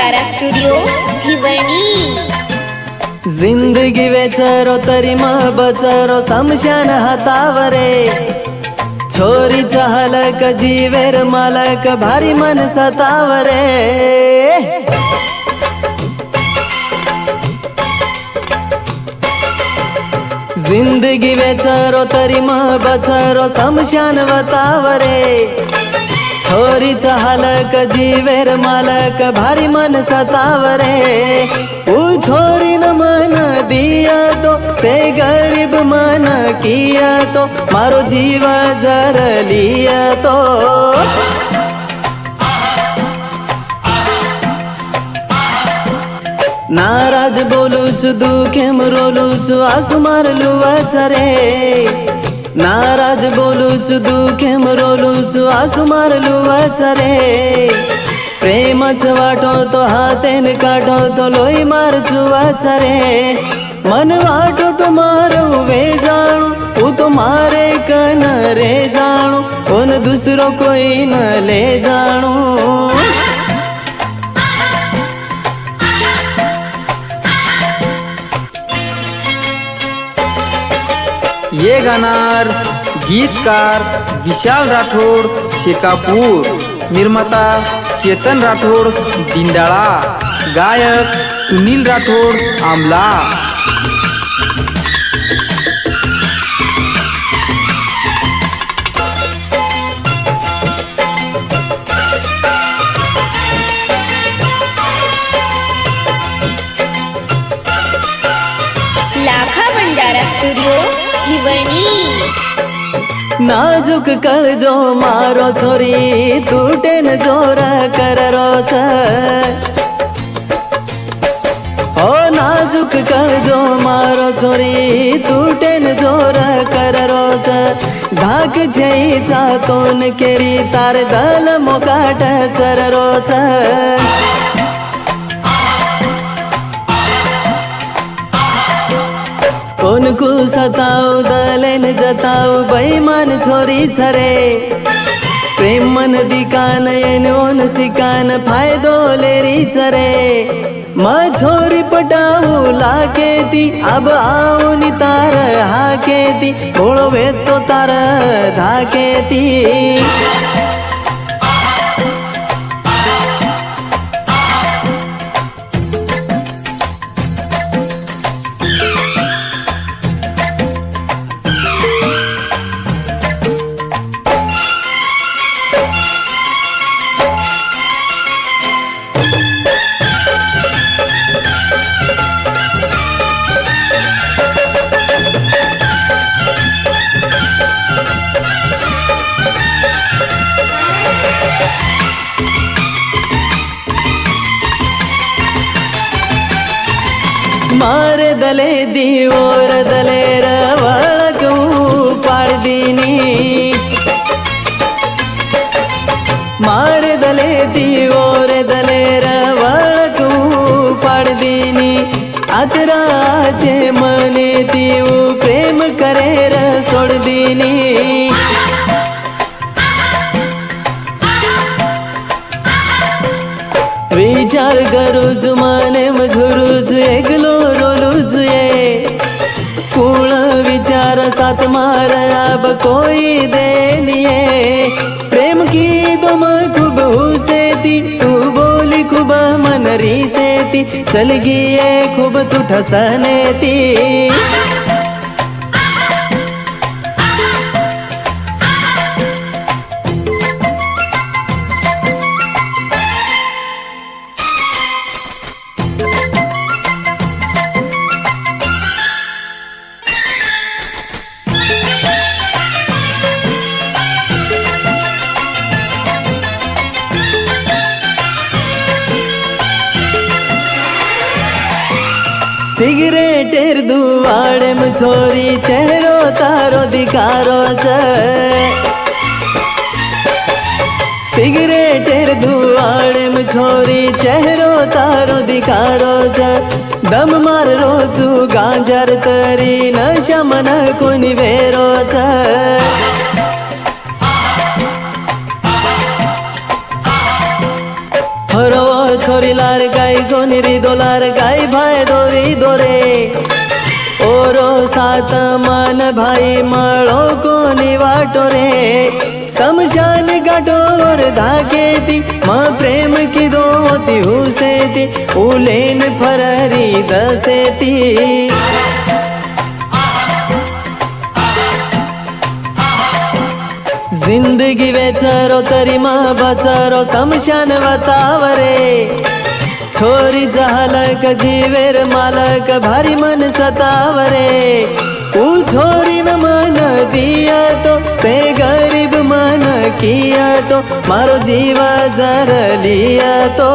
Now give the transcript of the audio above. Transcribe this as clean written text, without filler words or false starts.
Bhandara studio भिवणी। जिंदगी वेचरो तरी मग बचरो समशान हातावरे छोरीचा हलक जीवेर मालक भारी मन सतावरे। जिंदगी वेचरो तरी मग बचरो समशान वतावरे छोरीचा हलक जीवेर मालक भारी मन सतावरे। ऊ छोरी न मन दिया तो से गरीब मन किया तो मारो जीव जर लिया तो। नाराज बोलू छु दुखेम रोलू छु आसू मारलू वचरे। नाराज बोलू छु दुखेम रोलू छु आसू मारलू वचरे। प्रेमच वाटो तो हाथेन काढो तो लोई मार छु वचरे। मन वाटो तो मारू वे जाणू ऊ तो मारे कन रे जाणू उन दूसरो कोई न ले जाणू। ये गाणार गीतकार विशाल राठोड शेकापूर, निर्माता चेतन राठोड दिंडाळा, गायक सुनील राठोड आमला। लाखा भंडारा स्टुडिओ भिवणी। नाजुक कळजो मारो छोरी तूटेन जोर कररो छ। ओ नाजुक कळजो मारो छोरी तूटेन जोर कररो छ। धाक छई चातोन केरी तार दल मोकाट चररो छ। कोन को सताऊ दलेन जताऊ बेईमान छोरी छरे। प्रेम मन दिकान एन ओन सिकान फायदो लेरी छरे। म छोरी पटाऊ लाके ती अब आऊ नि तार हाके ती बोलो वे तो तार धाके ती। मारे दले दीवोर दलेर वळकू पाडदीनी। मारे दले दीवोर दलेर वळकू पाडदीनी। आतराचे मने तीऊ प्रेम करेर सोडदीनी। विचार करूच मने मझुरूच एकलो रोलूच ये। कुण विचार साथ मार अब कोई देनिये। प्रेम की तुम खूब हुसे थी तू बोली खूब मनरी से थी चल गिये खूब तू ठसने थी। सिगरेटेर दुवाड़े में छोरी चेहरो तारो दिकारो छ। सिगरेटेर दुवाड़े में छोरी चेहरो तारो दिकारो छ। दम मार रोजू गांजर तरी नशा मन कोनी वेरो छ। छोरी लार गाय गोनिरी दोलार गाय भाई दोरी दोरे ओरो सात मान भाई मळो कोणी वाटो रे समशान गाठोर धाकेती माँ प्रेम की दोती हुसेती उलेन फररी दसेती जिंदगी वेचारो तरी माँ बचारो समशान वतावरे छोरी जहालक जीवेर मालक भारी मन सतावरे ऊ छोरी न मन दिया तो से गरीब मन किया तो मारो जीवा जर लिया तो